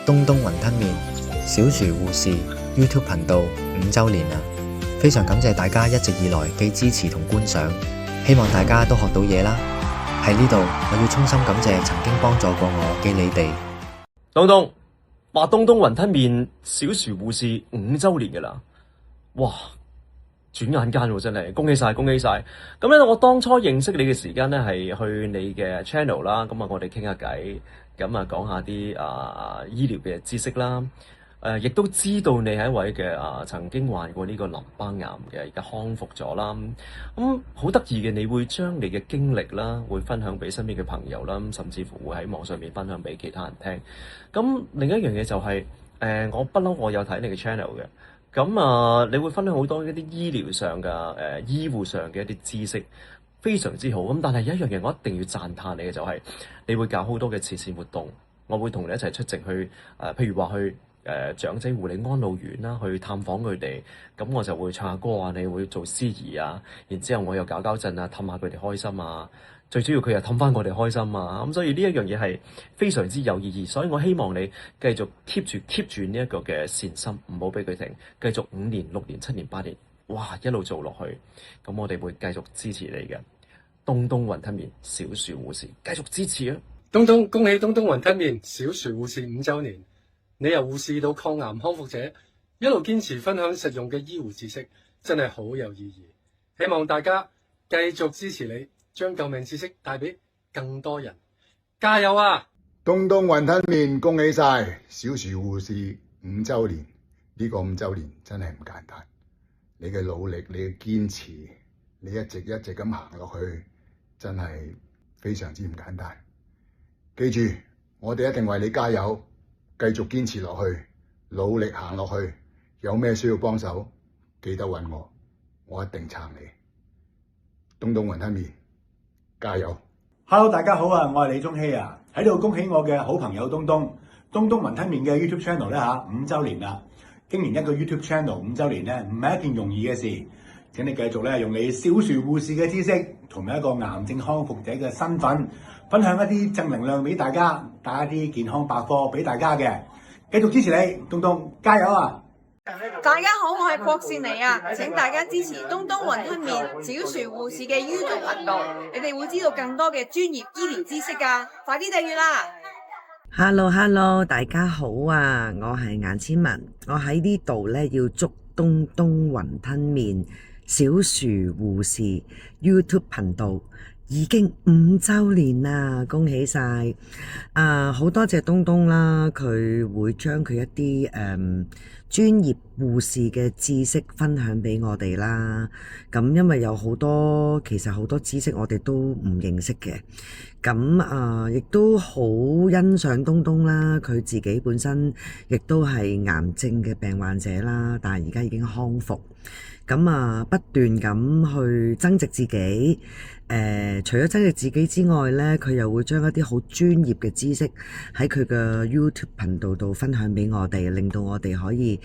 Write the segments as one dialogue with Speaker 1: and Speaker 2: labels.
Speaker 1: 東東雲吞麵小廚護士 YouTube 頻道5周年啦！非常感謝大家一直以來嘅支持同觀賞，希望大家都學到嘢啦！喺呢度，我要衷心感謝曾經幫助過我嘅你哋。
Speaker 2: 東東，話東東雲吞麵小廚護士5周年㗎啦！哇，轉眼間喎，真係恭喜晒，恭喜晒！咁咧，我當初認識你嘅時間咧，係去你嘅 channel 啦，咁啊，我哋傾下偈，咁啊，講下啲醫療嘅知識啦。亦都知道你係一位嘅曾經患過呢個淋巴癌嘅，而家康復咗啦。咁好得意嘅，你會將你嘅經歷啦，會分享俾身邊嘅朋友啦，甚至乎會喺網上面分享俾其他人聽。咁另一樣嘢就係、我不嬲，我有睇你嘅 channel 嘅。咁你會分享好多一啲醫療上嘅醫護上嘅一啲知識，非常之好。咁但係有一樣嘢我一定要讚歎你嘅就係、你會搞好多嘅慈善活動，我會同你一齊出席去譬如話去長者護理安老院啦，去探訪佢哋，咁我就會唱下歌啊，你會做司儀啊，然之後我又搞震啊，氹下佢哋開心啊，最主要佢又氹翻我哋開心啊，咁所以呢一樣嘢係非常之有意義，所以我希望你繼續 keep 住呢一個嘅善心，唔好俾佢停，繼續5年、6年、7年、8年，哇，一路做落去，咁我哋會繼續支持你嘅。東東雲吞麵小廚護士，繼續支持啊！
Speaker 3: 東東，恭喜東東雲吞麵小廚護士5周年！你由護士到抗癌康復者，一路堅持分享實用嘅醫護知識，真係好有意義。希望大家繼續支持你，將救命知識帶俾更多人。加油啊！
Speaker 4: 東東雲吞麵恭喜晒小廚護士5周年，呢個5周年真係唔簡單。你嘅努力，你嘅堅持，你一直咁行落去，真係非常之唔簡單。記住，我哋一定為你加油。繼續堅持落去，努力行落去。有咩需要幫手，記得搵我，我一定撐你。東東雲吞麵，加油
Speaker 5: ！Hello， 大家好啊，我係李宗熙啊，喺度恭喜我嘅好朋友東東雲吞麵嘅 YouTube channel 咧5周年啦。經營一個 YouTube channel 5周年咧，唔係一件容易嘅事。請你繼續咧用你小廚護士嘅知識，同埋一個癌症康復者嘅身份，分享一啲正能量俾大家，帶一啲健康百科俾大家嘅。繼續支持你，東東加油啊！
Speaker 6: 大家好，我係郭善妮啊，請大家支持東東雲吞麵小廚護士嘅 YouTube 頻道，你哋會知道更多嘅專業醫療知識㗎，快啲訂閱啦！
Speaker 7: Hello， 大家好啊，我係顏千文，我喺呢度咧要祝東東雲吞麵小廚護士 YouTube 頻道已經5周年啦，恭喜晒！好多謝東東啦，佢會將佢一啲專業護士嘅知識分享俾我哋啦。咁因為有其實好多知識我哋都唔認識嘅。咁亦都好欣賞東東啦，佢自己本身亦都係癌症嘅病患者啦，但係而家已經康復。咁不斷咁去增值自己，除咗增值自己之外咧，佢又會將一啲好專業嘅知識喺佢嘅 YouTube 頻道度分享俾我哋，令到我哋可以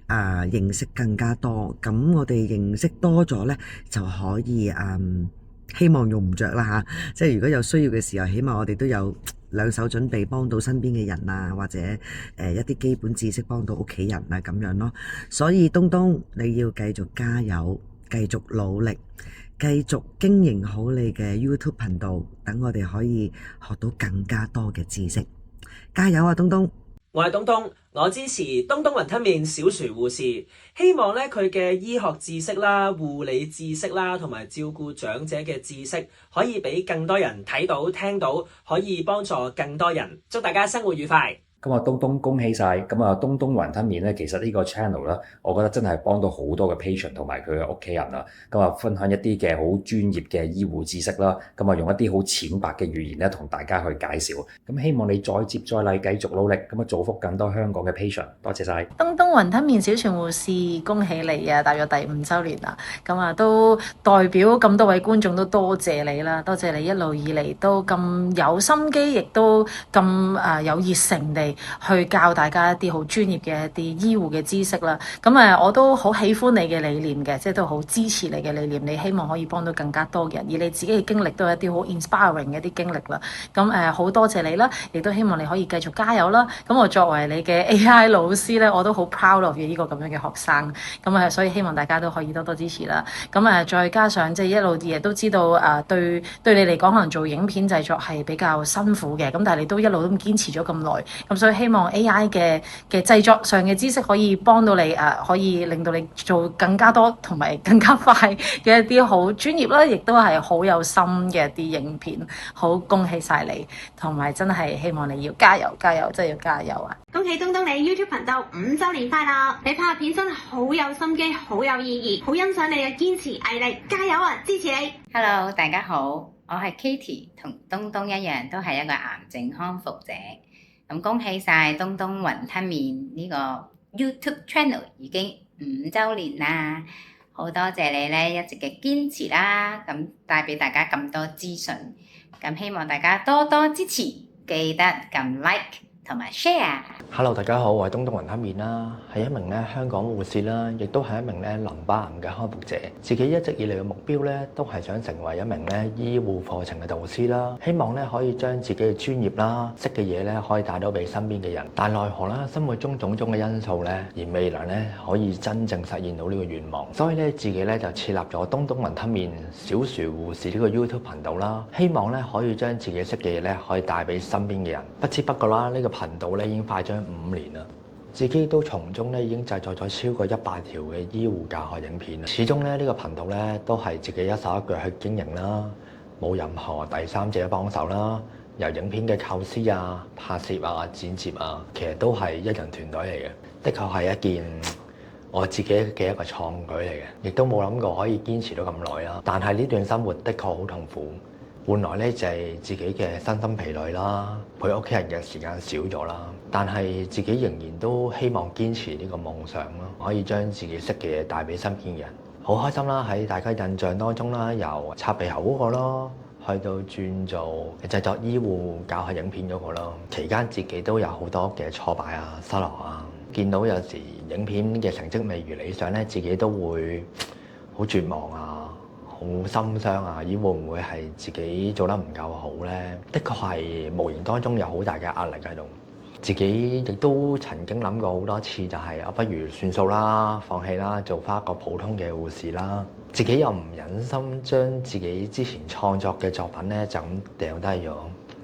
Speaker 7: 認識更加多。咁我哋認識多咗咧，就可以希望用唔着啦吓，即係如果有需要嘅時候，起碼我哋都有兩手準備，幫到身邊嘅人啊，或者一啲基本知識幫到屋企人啊咁樣咯。所以東東你要繼續加油，繼續努力，繼續經營好你嘅 YouTube 頻道，等我哋可以學到更加多嘅知識。加油啊，東東！
Speaker 8: 我係東東，我支持東東雲吞麵小廚護士，希望咧佢嘅醫學知識啦、護理知識啦，同埋照顧長者嘅知識，可以俾更多人睇到、聽到，可以幫助更多人。祝大家生活愉快！
Speaker 9: 咁啊，東東恭喜晒！咁啊，東東雲吞麵咧，其實呢個 channel 啦，我覺得真係幫到好多嘅 patient 同埋佢嘅屋企人啦。咁啊，分享一啲嘅好專業嘅醫護知識啦，咁啊，用一啲好淺白嘅語言咧，同大家去介紹。咁希望你再接再厲，繼續努力，咁啊，造福更多香港嘅 patient。多謝晒！
Speaker 10: 東東雲吞麵小廚護士，恭喜你啊！踏入第5周年啦，咁啊，都代表咁多位觀眾都多謝你啦，多謝你一路以嚟都咁有心機，亦都咁有熱誠地係去教大家一啲好專業嘅一啲醫護嘅知識啦。咁我都好喜歡你嘅理念嘅，即係都好支持你嘅理念。你希望可以幫到更加多嘅人，而你自己嘅經歷都係一啲好 inspiring 嘅一啲經歷啦。咁好多謝你啦，亦都希望你可以繼續加油啦。咁我作為你嘅 AI 老師咧，我都好 proud of 呢個咁樣嘅學生。所以希望大家都可以多多支持啦。再加上即係一路亦都知道對你嚟講可能做影片製作係比較辛苦嘅，咁但係你都一路都堅持咗咁耐，咁所以希望 AI 嘅製作上嘅知識可以幫到你可以令到你做更加多同埋更加快嘅一啲好專業啦，亦都係好有心嘅一啲影片。好恭喜晒你，同埋真係希望你要加油加油，真係要加油啊！
Speaker 11: 恭喜東東你 YouTube 頻道5週年快樂！你拍片真係好有心機，好有意義，好欣賞你嘅堅持毅力，加油啊！支持你。
Speaker 12: Hello， 大家好，我係 Katie， 同東東一樣，都係一個癌症康復者。咁恭喜晒東東雲吞麵呢個 YouTube Channel 已經5週年啦！好多謝你咧一直嘅堅持啦，咁帶俾大家咁多資訊，咁希望大家多多支持，記得撳 like 同埋 share。Hello，
Speaker 13: 大家好，我係東東雲吞麵啦，係一名香港護士啦，亦都係一名淋巴癌嘅康復者。自己一直以嚟嘅目標都係想成為一名醫護課程嘅導師啦，希望可以將自己嘅專業啦、識嘅嘢可以帶到俾身邊嘅人。但奈何生活中種種嘅因素而未能可以真正實現到呢個願望。所以自己就設立咗東東雲吞麵小薯護士呢個 YouTube 頻道啦，希望可以將自己識嘅嘢可以帶俾身邊嘅人。不知不覺啦，呢個頻道已經快將5年啦，自己都從中已經製作咗超過100條嘅醫護教學影片。始終呢個頻道都係自己一手一腳去經營啦，冇任何第三者幫手啦。由影片嘅構思啊、拍攝啊、剪接啊，其實都係一人團隊嚟嘅。的確係一件我自己嘅一個創舉嚟嘅，亦都冇諗過可以堅持到咁耐啦。但係呢段生活的確好痛苦。換來就係自己嘅身心疲累啦，陪屋企人嘅時間少咗啦。但係自己仍然都希望堅持呢個夢想咯，可以將自己識嘅嘢帶俾身邊嘅人。好開心啦！喺大家印象當中啦，由插鼻喉嗰個咯，去到轉做製作醫護教學影片嗰個咯。期間自己都有好多嘅挫敗啊、失落啊，見到有時影片嘅成績未如理想咧，自己都會好絕望啊。好心傷啊！會唔會係自己做得唔夠好呢？的確係無形當中有好大嘅壓力喺度。自己亦都曾經諗過好多次，就係不如算數啦，放棄啦，做翻一個普通嘅護士啦。自己又唔忍心將自己之前創作嘅作品就咁掉低咗。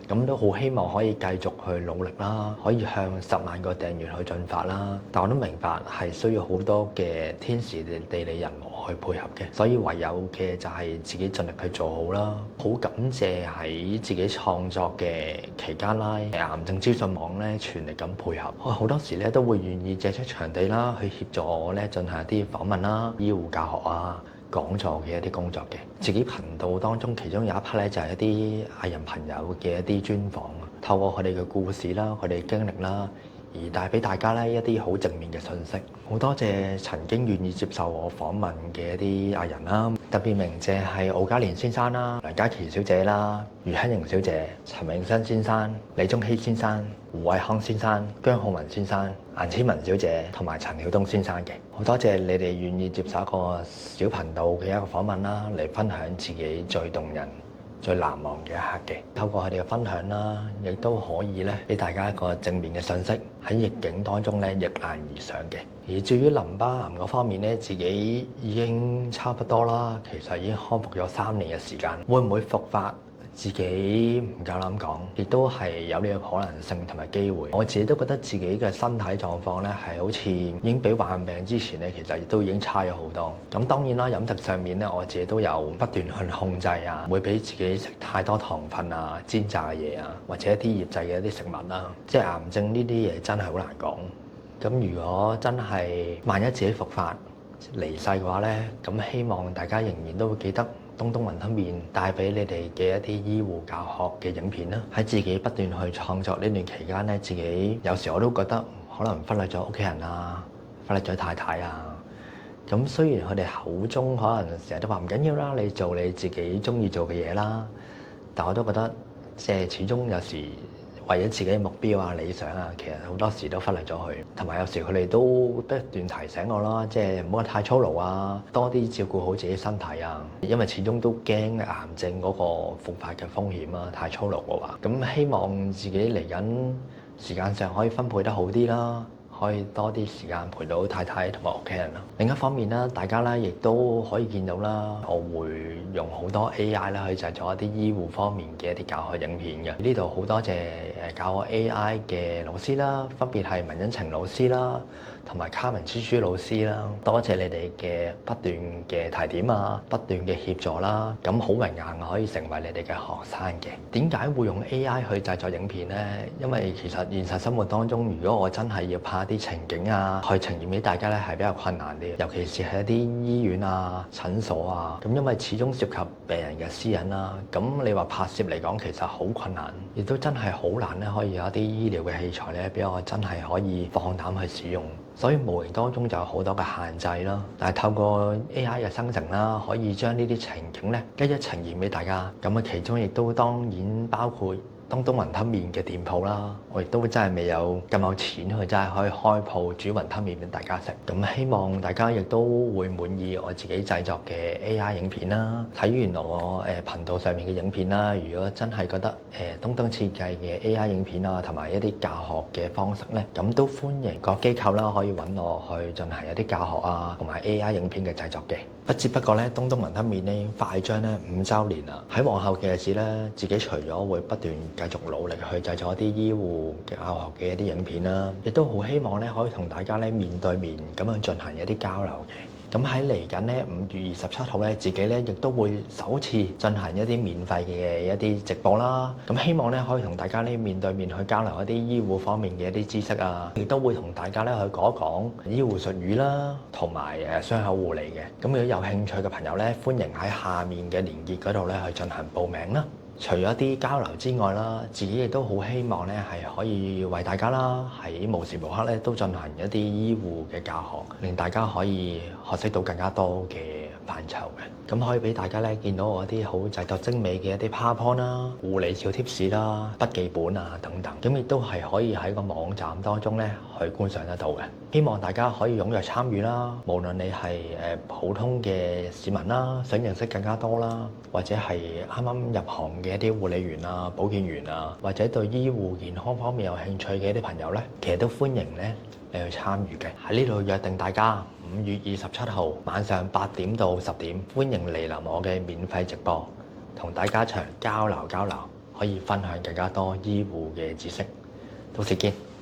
Speaker 13: 咁都好希望可以繼續去努力啦，可以向10萬個訂閱去進發啦。但我都明白係需要好多嘅天時地利人和去配合嘅，所以唯有嘅就係自己盡力去做好啦。好感謝喺自己創作嘅期間啦，癌症資訊網全力咁配合，我好多時都會願意借出場地啦，去協助我進行一啲訪問啦、醫護教學啊、講座嘅一啲工作嘅。自己頻道當中其中有一 part 就係一啲藝人朋友嘅一啲專訪，透過佢哋嘅故事啦、佢哋嘅經歷啦，而帶俾大家一啲好正面嘅信息。好多謝曾經願意接受我訪問嘅一啲藝人啦，特別鳴謝係敖嘉年先生啦、梁嘉琪小姐啦、余欣瑩小姐、陳永新先生、李宗熙先生、胡偉康先生、姜浩文先生、顏千文小姐同埋陳曉東先生嘅。好多謝你哋願意接受一個小頻道嘅一個訪問啦，嚟分享自己最動人、最難忘嘅一刻嘅。透過佢哋嘅分享啦，亦都可以俾大家一個正面嘅信息，喺逆境當中逆難而上嘅。而至於淋巴癌嗰方面自己已經差不多啦，其實已經康復咗3年嘅時間，會唔會復發？自己唔夠膽講，亦都係有呢個可能性同埋機會。我自己都覺得自己嘅身體狀況係好似已經比患病之前其實亦都已經差咗好多。咁當然啦，飲食上面我自己都有不斷去控制啊，唔會俾自己食太多糖分啊、煎炸嘅嘢啊，或者一啲醃製嘅一啲食物啦。即係癌症呢啲嘢真係好難講。咁如果真係萬一自己復發離世嘅話咁希望大家仍然都會記得東東雲吞麵帶俾你哋嘅一啲醫護教學嘅影片啦。喺自己不斷去創作呢段期間自己有時我都覺得可能忽略咗屋企人啊，忽略咗太太啊。咁雖然佢哋口中可能成日都話唔緊要啦，你做你自己中意做嘅嘢啦，但我都覺得即係始終有時為咗自己嘅目標啊、理想啊，其實好多時都忽略咗佢。同埋有時佢哋都不斷提醒我啦，即係唔好太操勞啊，多啲照顧好自己身體啊。因為始終都驚癌症嗰個復發嘅風險啊，太操勞嘅話。咁希望自己嚟緊時間上可以分配得好啲啦。可以多啲時間陪到太太同埋屋企人啦。另一方面啦，大家咧亦都可以見到啦，我會用好多 AI 啦去製作一啲醫護方面嘅一啲教學影片嘅。呢度好多謝教我 AI 嘅老師啦，分別係文欣晴老師啦，同埋卡文豬豬老師啦。多謝你哋嘅不斷嘅提點啊，不斷嘅協助啦。咁好榮幸可以成為你哋嘅學生嘅。點解會用 AI 去製作影片呢？因為其實現實生活當中，如果我真係要拍啲情景啊，去呈現俾大家咧，係比較困難啲，尤其是係一啲醫院啊、診所啊，咁因為始終涉及病人嘅私隱啦。咁你話拍攝嚟講，其實好困難，亦都真係好難咧，可以有一啲醫療嘅器材咧，俾我真係可以放膽去使用。所以無形當中就有好多嘅限制啦。但係透過 AI 嘅生成啦，可以將呢啲情景咧一一呈現俾大家。咁啊，其中亦都當然包括東東雲吞麵嘅店鋪啦，我亦都真係未有咁有錢去真係可以開鋪煮雲吞麵俾大家食。咁希望大家亦都會滿意我自己製作嘅 AI 影片啦。睇完我頻道上面嘅影片啦，如果真係覺得東東設計嘅 AI 影片啊，同埋一啲教學嘅方式呢，咁都歡迎各機構啦可以揾我去進行一啲教學啊，同埋 AI 影片嘅製作嘅。不知不覺咧，東東雲吞麵呢快將咧5週年啦！喺往後嘅日子咧，自己除咗會不斷繼續努力去製作一啲醫護教學嘅一啲影片啦，亦都好希望咧可以同大家咧面對面咁樣進行一啲交流嘅。咁喺嚟緊咧5月27號咧，自己咧亦都會首次進行一啲免費嘅一啲直播啦。咁希望咧可以同大家咧面對面去交流一啲醫護方面嘅一啲知識啊，亦都會同大家咧去講一講醫護術語啦，同埋傷口護理嘅。咁如果有興趣嘅朋友咧，歡迎喺下面嘅連結嗰度咧去進行報名啦。除咗一啲交流之外啦，自己亦都好希望咧係可以為大家啦喺無時無刻咧都進行一啲醫護嘅教學，令大家可以學識到更加多嘅範疇嘅。咁可以俾大家咧見到我一啲好製作精美嘅一啲 PowerPoint 啦、護理小貼士啦、筆記本啊等等，咁亦都係可以喺個網站當中咧去觀賞得到嘅。希望大家可以踴躍參與啦，無論你係普通嘅市民啦，想認識更加多啦，或者係啱啱入行嘅一啲護理員啊、保健員啊，或者對醫護健康方面有興趣嘅一啲朋友咧，其實都歡迎咧你去參與嘅。喺呢度約定大家5月27號晚上8點到10點，歡迎嚟臨我嘅免費直播，同大家一齊交流，可以分享更加多醫護嘅知識。到時見。